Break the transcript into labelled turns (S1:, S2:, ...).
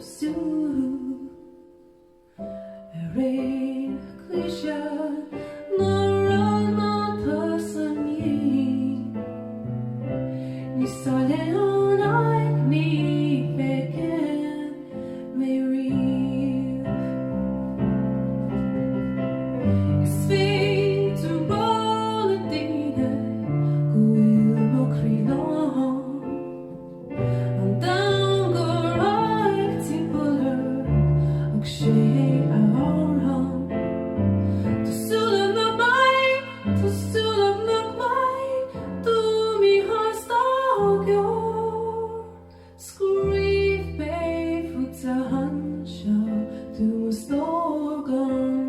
S1: su Ere Klisha Nora no person ye Ni sale on I ni beken Mary Sfeet to roll a dine Gwil mo krilo down go right to puller Akshay ahorham To sulam na bay To sulam na bay To mi hastagyo Skriv bay Futahan siya To stogan